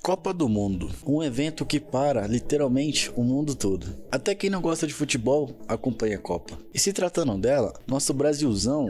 Copa do Mundo, um evento que para, literalmente, o mundo todo. Até quem não gosta de futebol, acompanha a Copa. E se tratando dela, nosso Brasilzão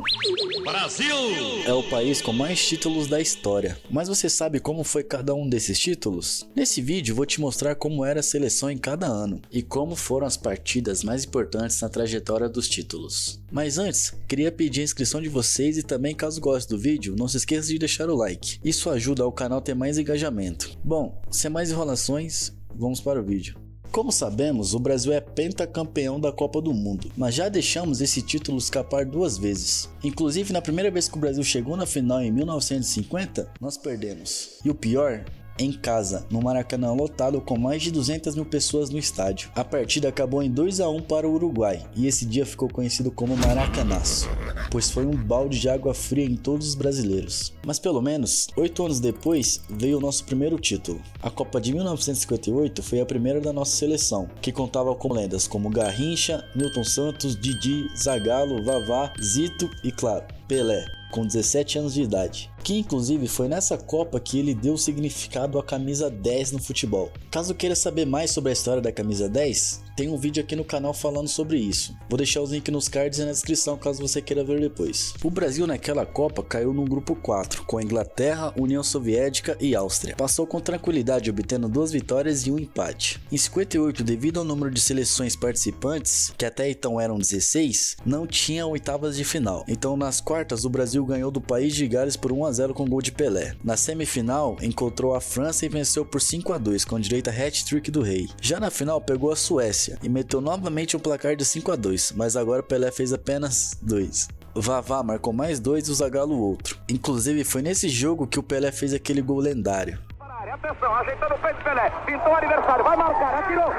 é o país com mais títulos da história. Mas você sabe como foi cada um desses títulos? Nesse vídeo vou te mostrar como era a seleção em cada ano e como foram as partidas mais importantes na trajetória dos títulos. Mas antes, queria pedir a inscrição de vocês e também, caso goste do vídeo, não se esqueça de deixar o like. Isso ajuda ao canal a ter mais engajamento. Bom, sem mais enrolações, vamos para o vídeo. Como sabemos, o Brasil é pentacampeão da Copa do Mundo, mas já deixamos esse título escapar duas vezes. Inclusive, na primeira vez que o Brasil chegou na final em 1950, nós perdemos. E o pior, em casa, no Maracanã lotado com mais de 200 mil pessoas no estádio. A partida acabou em 2-1 para o Uruguai e esse dia ficou conhecido como Maracanaço, pois foi um balde de água fria em todos os brasileiros. Mas pelo menos, 8 anos depois, veio o nosso primeiro título. A Copa de 1958 foi a primeira da nossa seleção, que contava com lendas como Garrincha, Nilton Santos, Didi, Zagallo, Vavá, Zito e, claro, Pelé, com 17 anos de idade, que inclusive foi nessa Copa que ele deu significado à camisa 10 no futebol. Caso queira saber mais sobre a história da camisa 10, tem um vídeo aqui no canal falando sobre isso. Vou deixar os links nos cards e na descrição caso você queira ver depois. O Brasil naquela Copa caiu no grupo 4, com a Inglaterra, União Soviética e Áustria. Passou com tranquilidade, obtendo 2 vitórias e 1 empate. Em 58, devido ao número de seleções participantes, que até então eram 16, não tinha oitavas de final. Então nas quartas o Brasil ganhou do País de Gales por 1-0 com gol de Pelé. Na semifinal, encontrou a França e venceu por 5-2 com direito a hat-trick do Rei. Já na final, pegou a Suécia e meteu novamente um placar de 5-2, mas agora Pelé fez apenas 2. Vavá marcou mais 2 e o Zagallo outro. Inclusive foi nesse jogo que o Pelé fez aquele gol lendário. Atenção, ajeitando o peito Pelé, pintou o adversário, vai marcar, atirou!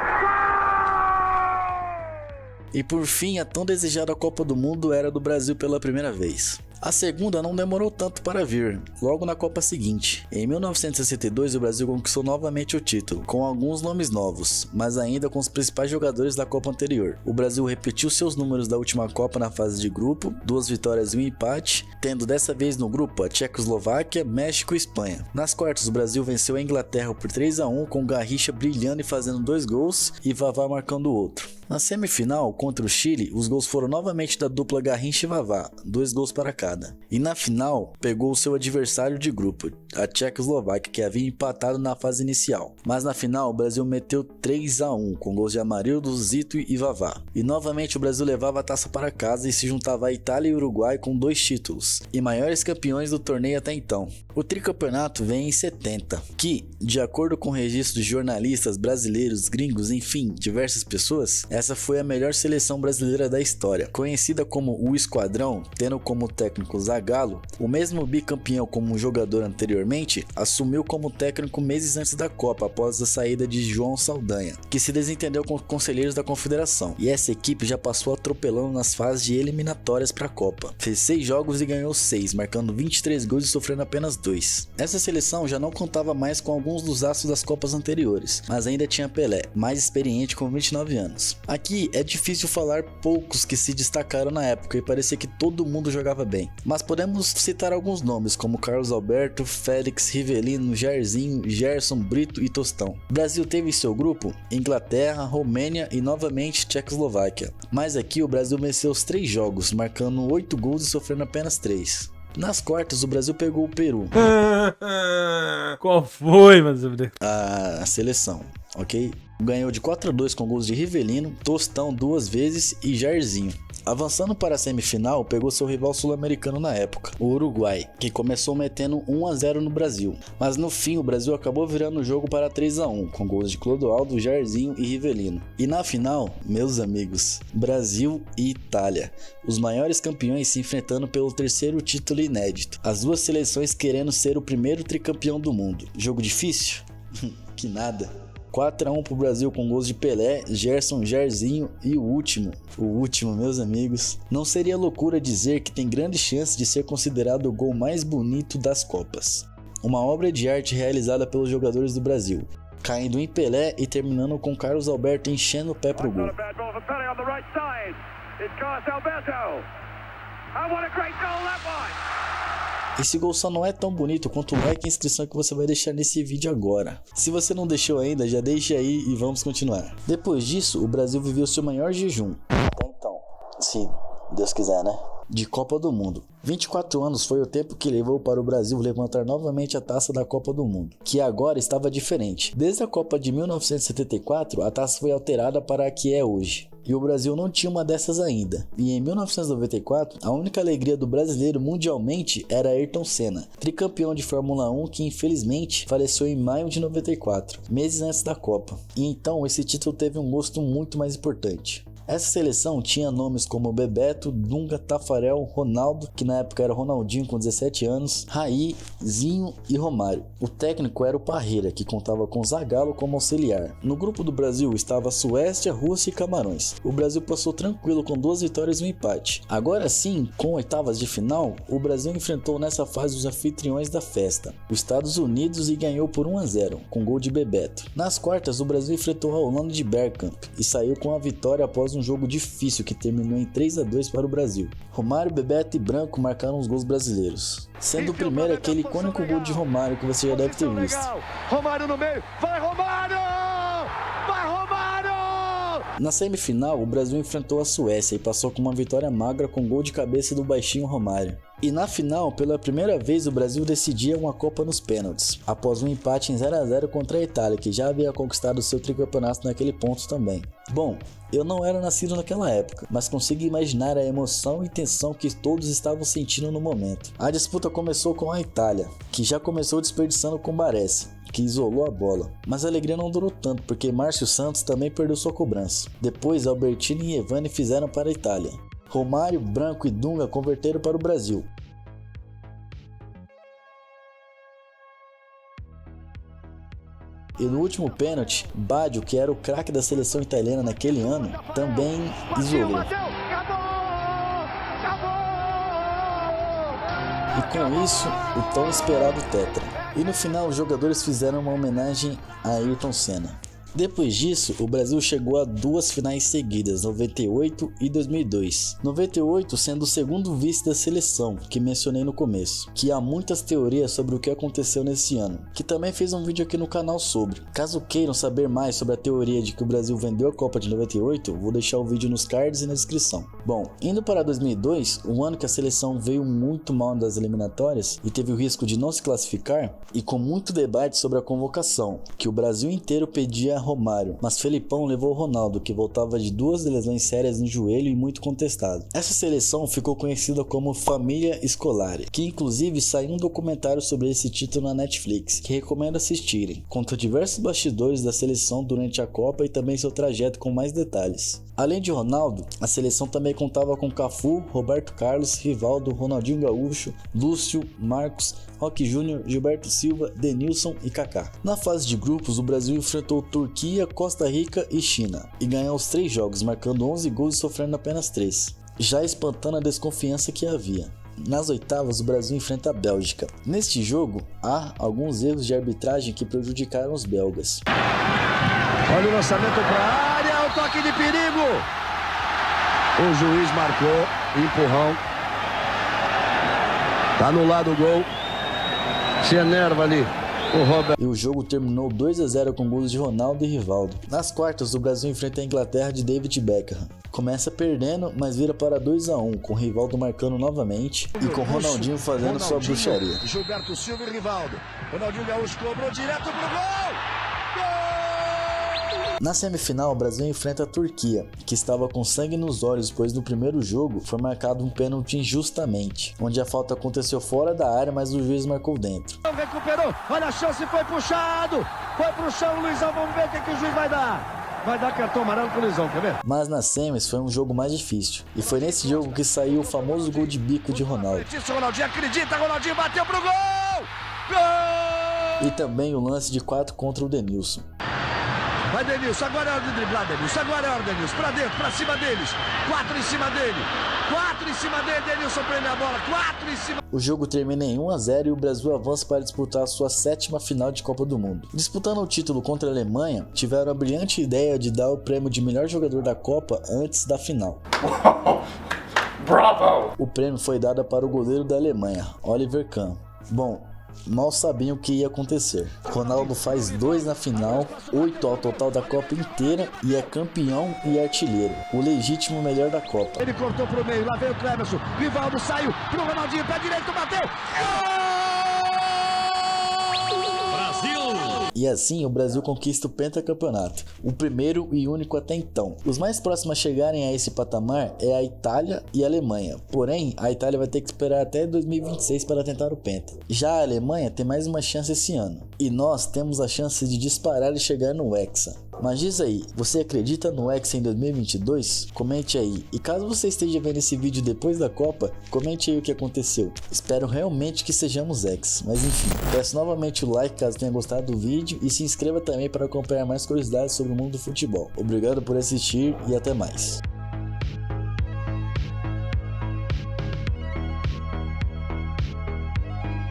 E por fim, a tão desejada Copa do Mundo era do Brasil pela primeira vez. A segunda não demorou tanto para vir, logo na Copa seguinte. Em 1962 o Brasil conquistou novamente o título, com alguns nomes novos, mas ainda com os principais jogadores da Copa anterior. O Brasil repetiu seus números da última Copa na fase de grupo, 2 vitórias e 1 empate, tendo dessa vez no grupo a Tchecoslováquia, México e Espanha. Nas quartas o Brasil venceu a Inglaterra por 3-1, com Garrincha brilhando e fazendo 2 gols e Vavá marcando outro. Na semifinal, contra o Chile, os gols foram novamente da dupla Garrincha e Vavá, 2 gols para cada. E na final, pegou o seu adversário de grupo, a Tchecoslováquia, que havia empatado na fase inicial. Mas na final, o Brasil meteu 3-1, com gols de Amarildo, Zito e Vavá. E novamente o Brasil levava a taça para casa e se juntava a Itália e o Uruguai com 2 títulos, e maiores campeões do torneio até então. O tricampeonato vem em 70, que, de acordo com registros de jornalistas brasileiros, gringos, enfim, diversas pessoas, essa foi a melhor seleção brasileira da história. Conhecida como o Esquadrão, tendo como técnico Zagallo, o mesmo bicampeão como jogador anteriormente, assumiu como técnico meses antes da Copa, após a saída de João Saldanha, que se desentendeu com os conselheiros da confederação. E essa equipe já passou atropelando nas fases de eliminatórias para a Copa. Fez 6 jogos e ganhou 6, marcando 23 gols e sofrendo apenas 2. Essa seleção já não contava mais com alguns dos astros das Copas anteriores, mas ainda tinha Pelé, mais experiente com 29 anos. Aqui é difícil falar poucos que se destacaram na época e parecia que todo mundo jogava bem, mas podemos citar alguns nomes como Carlos Alberto, Félix, Rivelino, Jairzinho, Gerson, Brito e Tostão. O Brasil teve em seu grupo Inglaterra, Romênia e novamente Tchecoslováquia, mas aqui o Brasil venceu os 3 jogos, marcando 8 gols e sofrendo apenas 3. Nas quartas, o Brasil pegou o Peru. Qual foi, mas a seleção, ok? Ganhou de 4-2 com gols de Rivelino, Tostão 2 vezes e Jairzinho. Avançando para a semifinal, pegou seu rival sul-americano na época, o Uruguai, que começou metendo 1-0 no Brasil. Mas no fim, o Brasil acabou virando o jogo para 3-1, com gols de Clodoaldo, Jairzinho e Rivelino. E na final, meus amigos, Brasil e Itália, os maiores campeões se enfrentando pelo 3º título inédito. As duas seleções querendo ser o primeiro tricampeão do mundo. Jogo difícil? Que nada. 4-1 pro Brasil com gols de Pelé, Gerson, Jairzinho e o último, meus amigos. Não seria loucura dizer que tem grande chance de ser considerado o gol mais bonito das Copas. Uma obra de arte realizada pelos jogadores do Brasil, caindo em Pelé e terminando com Carlos Alberto enchendo o pé pro gol. Esse gol só não é tão bonito quanto o like e a inscrição que você vai deixar nesse vídeo agora. Se você não deixou ainda, já deixa aí e vamos continuar. Depois disso, o Brasil viveu seu maior jejum. Até então, se Deus quiser, né? De Copa do Mundo. 24 anos foi o tempo que levou para o Brasil levantar novamente a taça da Copa do Mundo, que agora estava diferente. Desde a Copa de 1974, a taça foi alterada para a que é hoje. E o Brasil não tinha uma dessas ainda. E em 1994, a única alegria do brasileiro mundialmente era Ayrton Senna, tricampeão de Fórmula 1 que infelizmente faleceu em maio de 94, meses antes da Copa. E então esse título teve um gosto muito mais importante. Essa seleção tinha nomes como Bebeto, Dunga, Tafarel, Ronaldo, que na época era Ronaldinho com 17 anos, Raí, Zinho e Romário. O técnico era o Parreira, que contava com Zagallo como auxiliar. No grupo do Brasil estava Suécia, Rússia e Camarões. O Brasil passou tranquilo com 2 vitórias e um empate. Agora sim, com oitavas de final, o Brasil enfrentou nessa fase os anfitriões da festa, os Estados Unidos, e ganhou por 1-0, com gol de Bebeto. Nas quartas, o Brasil enfrentou a Holanda de Bergkamp e saiu com a vitória após um jogo difícil que terminou em 3-2 para o Brasil. Romário, Bebeto e Branco marcaram os gols brasileiros, sendo o primeiro aquele icônico gol de Romário que você já deve ter visto. Romário no meio, vai Romário! Vai Romário! Na semifinal, o Brasil enfrentou a Suécia e passou com uma vitória magra com gol de cabeça do baixinho Romário. E na final, pela primeira vez, o Brasil decidia uma Copa nos pênaltis, após um empate em 0-0 contra a Itália, que já havia conquistado seu tricampeonato naquele ponto também. Bom, eu não era nascido naquela época, mas consigo imaginar a emoção e tensão que todos estavam sentindo no momento. A disputa começou com a Itália, que já começou desperdiçando com Baresi, que isolou a bola. Mas a alegria não durou tanto, porque Márcio Santos também perdeu sua cobrança. Depois, Albertini e Evani fizeram para a Itália. Romário, Branco e Dunga converteram para o Brasil. E no último pênalti, Baggio, que era o craque da seleção italiana naquele ano, também isolou. E com isso, o tão esperado tetra. E no final, os jogadores fizeram uma homenagem a Ayrton Senna. Depois disso, o Brasil chegou a 2 finais seguidas, 98 e 2002. 98 sendo o segundo vice da seleção, que mencionei no começo, que há muitas teorias sobre o que aconteceu nesse ano, que também fez um vídeo aqui no canal sobre. Caso queiram saber mais sobre a teoria de que o Brasil vendeu a Copa de 98, vou deixar o vídeo nos cards e na descrição. Bom, indo para 2002, um ano que a seleção veio muito mal das eliminatórias e teve o risco de não se classificar, e com muito debate sobre a convocação, que o Brasil inteiro pedia Romário, mas Felipão levou Ronaldo, que voltava de 2 lesões sérias no joelho e muito contestado. Essa seleção ficou conhecida como Família Scolari, que inclusive saiu um documentário sobre esse título na Netflix, que recomendo assistirem. Conta diversos bastidores da seleção durante a Copa e também seu trajeto com mais detalhes. Além de Ronaldo, a seleção também contava com Cafu, Roberto Carlos, Rivaldo, Ronaldinho Gaúcho, Lúcio, Marcos, Roque Júnior, Gilberto Silva, Denilson e Kaká. Na fase de grupos, o Brasil enfrentou Turquia, Costa Rica e China, e ganhou os 3 jogos, marcando 11 gols e sofrendo apenas 3, já espantando a desconfiança que havia. Nas oitavas, o Brasil enfrenta a Bélgica. Neste jogo, há alguns erros de arbitragem que prejudicaram os belgas. Olha o lançamento para a área, o toque de perigo. O juiz marcou, empurrão. Tá anulado o gol. Se enerva ali o Roberto. E o jogo terminou 2-0 com gols de Ronaldo e Rivaldo. Nas quartas, o Brasil enfrenta a Inglaterra de David Beckham. Começa perdendo, mas vira para 2-1, com Rivaldo marcando novamente e com Ronaldinho fazendo sua bruxaria. Gilberto Silva e Rivaldo. Ronaldinho Gaúcho cobrou direto pro gol! Na semifinal, o Brasil enfrenta a Turquia, que estava com sangue nos olhos, pois no primeiro jogo foi marcado um pênalti injustamente, onde a falta aconteceu fora da área, mas o juiz marcou dentro. Recuperou, olha a chance, foi puxado, foi pro chão, Luizão, vamos ver o que o juiz vai dar. Vai dar cartão amarelo pro Luizão, quer ver? Mas nas semis foi um jogo mais difícil, e foi nesse jogo que saiu o famoso gol de bico de Ronaldo. Ronaldinho acredita, Ronaldinho bateu pro gol! Gol! E também o lance de 4 contra o Denilson. Vai Denilson, agora é hora de driblar, Denilson, agora é hora, Denilson, pra dentro, pra cima deles, 4 em cima dele, 4 em cima dele, Denilson prende a bola, 4 em cima. O jogo termina em 1-0 e o Brasil avança para disputar a sua 7ª final de Copa do Mundo. Disputando o título contra a Alemanha, tiveram a brilhante ideia de dar o prêmio de melhor jogador da Copa antes da final. Bravo! O prêmio foi dado para o goleiro da Alemanha, Oliver Kahn. Bom, mal sabiam o que ia acontecer. Ronaldo faz 2 na final, 8 ao total da Copa inteira e é campeão e artilheiro, o legítimo melhor da Copa. Ele cortou pro meio, lá veio o Cleverson, Rivaldo saiu pro Ronaldinho, pé direito, bateu! E assim o Brasil conquista o pentacampeonato, o primeiro e único até então. Os mais próximos a chegarem a esse patamar é a Itália e a Alemanha, porém a Itália vai ter que esperar até 2026 para tentar o penta. Já a Alemanha tem mais uma chance esse ano, e nós temos a chance de disparar e chegar no Hexa. Mas diz aí, você acredita no Hexa em 2022? Comente aí, e caso você esteja vendo esse vídeo depois da Copa, comente aí o que aconteceu. Espero realmente que sejamos Hexa, mas enfim, peço novamente o like caso tenha gostado do vídeo e se inscreva também para acompanhar mais curiosidades sobre o mundo do futebol. Obrigado por assistir e até mais.